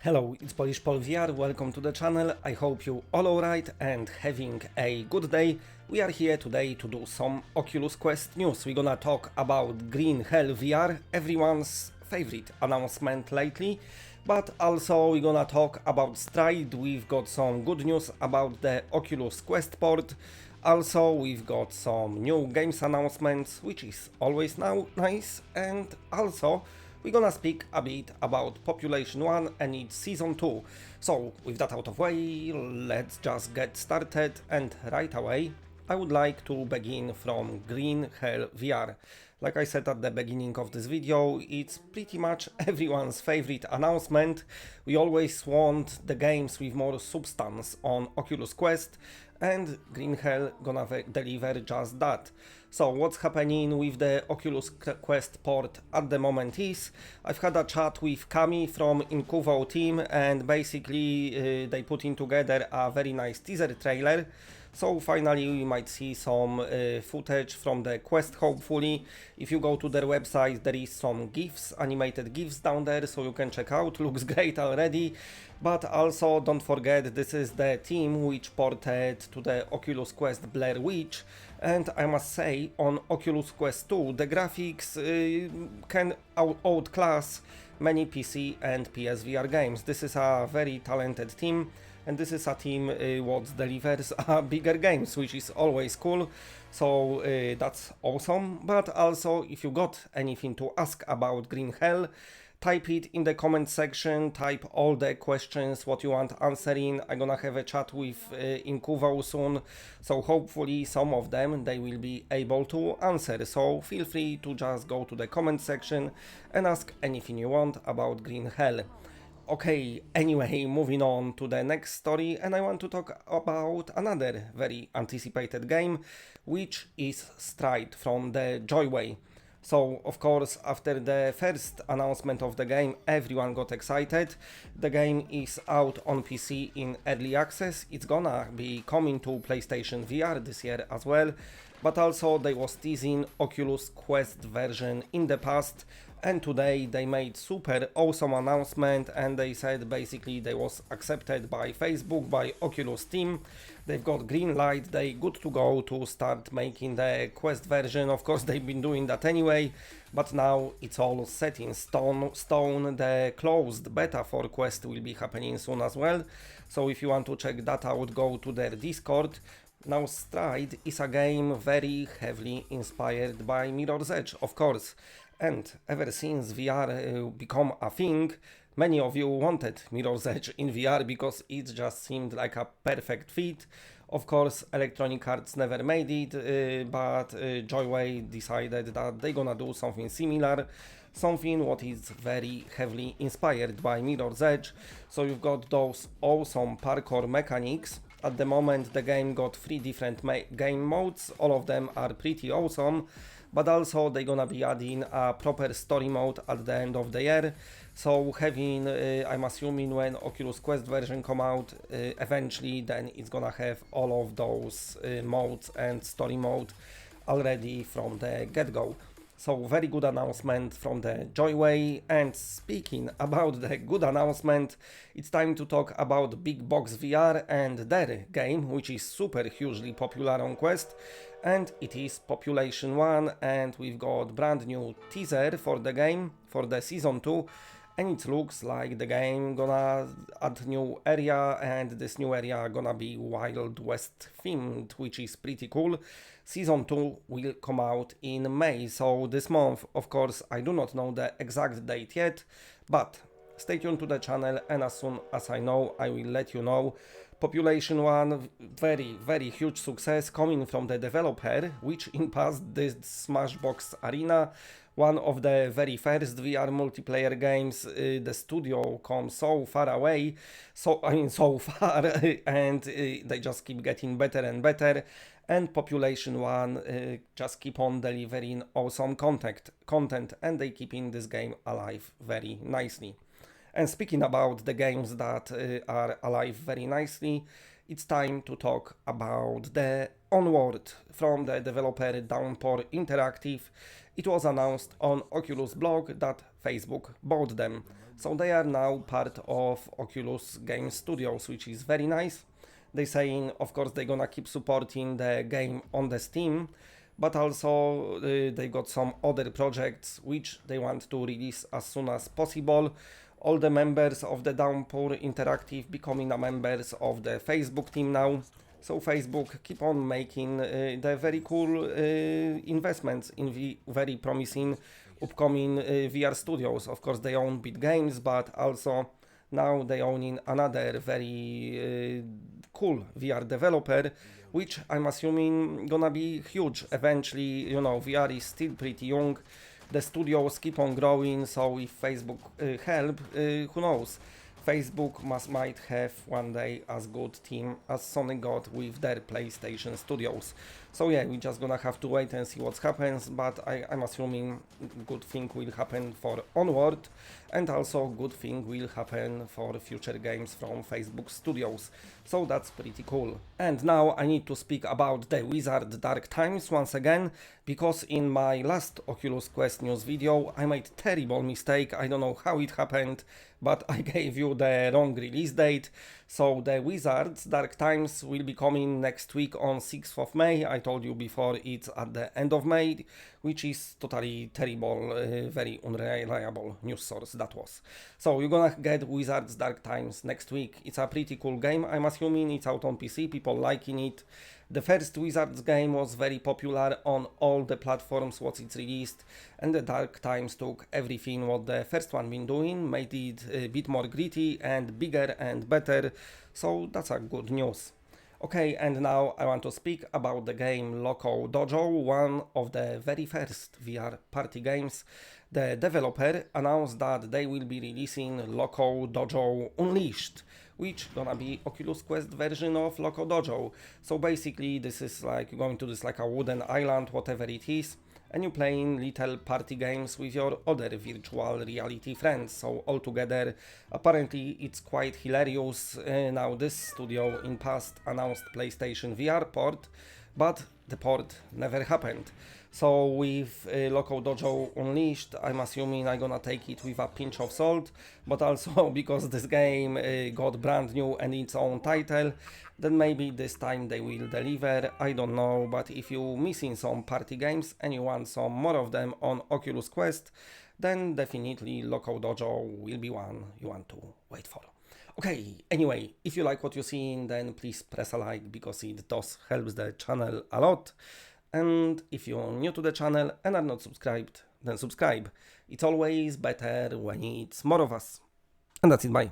Hello, it's Polish Pol VR, welcome to the channel. I hope you all alright and having a good day. We are here today to do some Oculus Quest news. We're gonna talk about Green Hell VR, everyone's favorite announcement lately. But also we're gonna talk about Stride. We've got some good news about the Oculus Quest port. Also, we've got some new games announcements, which is always now nice. And also, we're gonna speak a bit about Population 1 and its Season 2. So, with that out of way, let's just get started, and right away, I would like to begin from Green Hell VR. Like I said at the beginning of this video, it's pretty much everyone's favorite announcement. We always want the games with more substance on Oculus Quest, and Green Hell gonna deliver just that. So what's happening with the Oculus Quest port at the moment is, I've had a chat with Kami from Incuvo team, and basically they put in together a very nice teaser trailer. So finally we might see some footage from the Quest, hopefully. If you go to their website, there is some GIFs, animated GIFs down there, so you can check out, looks great already. But also don't forget, this is the team which ported to the Oculus Quest Blair Witch, and I must say, on Oculus Quest 2 the graphics can outclass many PC and PSVR games. This is a very talented team, and this is a team what delivers bigger games, which is always cool. So that's awesome. But also, if you got anything to ask about Green Hell, type it in the comment section, type all the questions what you want answering. I'm gonna have a chat with Incuvo soon, so hopefully some of them they will be able to answer. So feel free to just go to the comment section and ask anything you want about Green Hell. Okay, anyway, moving on to the next story, and I want to talk about another very anticipated game, which is Stride from the Joyway. So, of course, after the first announcement of the game, everyone got excited. The game is out on PC in early access. It's gonna be coming to PlayStation VR this year as well. But also, they was teasing Oculus Quest version in the past. And today they made super awesome announcement, and they said basically they was accepted by Facebook, by Oculus team. They've got green light, they good to go to start making the Quest version. Of course they've been doing that anyway, but now it's all set in stone. The closed beta for Quest will be happening soon as well. So if you want to check that out, go to their Discord. Now Stride is a game very heavily inspired by Mirror's Edge, of course. And ever since VR become a thing, many of you wanted Mirror's Edge in VR because it just seemed like a perfect fit. Of course, Electronic Arts never made it, but Joyway decided that they're gonna do something similar, something what is very heavily inspired by Mirror's Edge. So you've got those awesome parkour mechanics. At the moment the game got 3 different game modes, all of them are pretty awesome. But also they're gonna be adding a proper story mode at the end of the year. So having, I'm assuming when Oculus Quest version come out, eventually then it's gonna have all of those modes and story mode already from the get-go. So very good announcement from the Joyway. And speaking about the good announcement, it's time to talk about Big Box VR and their game, which is super hugely popular on Quest, and it is Population 1, and we've got brand new teaser for the game, for the Season 2, and it looks like the game gonna add new area, and this new area gonna be Wild West themed, which is pretty cool. Season 2 will come out in May, so this month. Of course, I do not know the exact date yet, but stay tuned to the channel, and as soon as I know, I will let you know. Population 1, very huge success coming from the developer, which in past did Smashbox Arena, one of the very first VR multiplayer games. The studio come so far away, so far, and they just keep getting better and better. And Population 1 just keep on delivering awesome content, and they keeping this game alive very nicely. And speaking about the games that are alive very nicely, it's time to talk about the Onward from the developer Downpour Interactive. It was announced on Oculus blog that Facebook bought them. So they are now part of Oculus Games Studios, which is very nice. They saying, of course, they're gonna keep supporting the game on the Steam, but also they got some other projects which they want to release as soon as possible. All the members of the Downpour Interactive becoming a members of the Facebook team now. So Facebook keep on making the very cool investments in the very promising upcoming VR studios. Of course, they own Bit Games, but also now they own another very cool VR developer, which I'm assuming gonna be huge eventually. You know, VR is still pretty young. The studios keep on growing, so if Facebook help, who knows? Facebook might have one day as good team as Sony got with their PlayStation studios. So yeah, we just gonna have to wait and see what happens, but I'm assuming good thing will happen for Onward, and also good thing will happen for future games from Facebook studios. So that's pretty cool. And now I need to speak about the Wizard Dark Times once again, because in my last Oculus Quest news video I made terrible mistake. I don't know how it happened, but I gave you the wrong release date. So the Wizards Dark Times will be coming next week on 6th of May. I told you before it's at the end of May, which is totally terrible, very unreliable news source that was. So you're gonna get Wizards Dark Times next week. It's a pretty cool game. I'm assuming it's out on PC, people liking it. The first Wizards game was very popular on all the platforms what it's released, and the Dark Times took everything what the first one been doing, made it a bit more gritty and bigger and better, so that's a good news. Okay, and now I want to speak about the game Loco Dojo, one of the very first VR party games. The developer announced that they will be releasing Loco Dojo Unleashed, which gonna be Oculus Quest version of Loco Dojo. So basically this is like going to this like a wooden island, whatever it is, and you're playing little party games with your other virtual reality friends. So altogether, apparently it's quite hilarious. Now this studio in past announced PlayStation VR port, but the port never happened. So with Loco Dojo Unleashed, I'm assuming I'm gonna take it with a pinch of salt, but also because this game got brand new and its own title, then maybe this time they will deliver, I don't know. But if you're missing some party games and you want some more of them on Oculus Quest, then definitely Loco Dojo will be one you want to wait for. Okay, anyway, if you like what you're seeing, then please press a like, because it does help the channel a lot. And if you're new to the channel and are not subscribed, then subscribe. It's always better when it's more of us. And that's it, bye.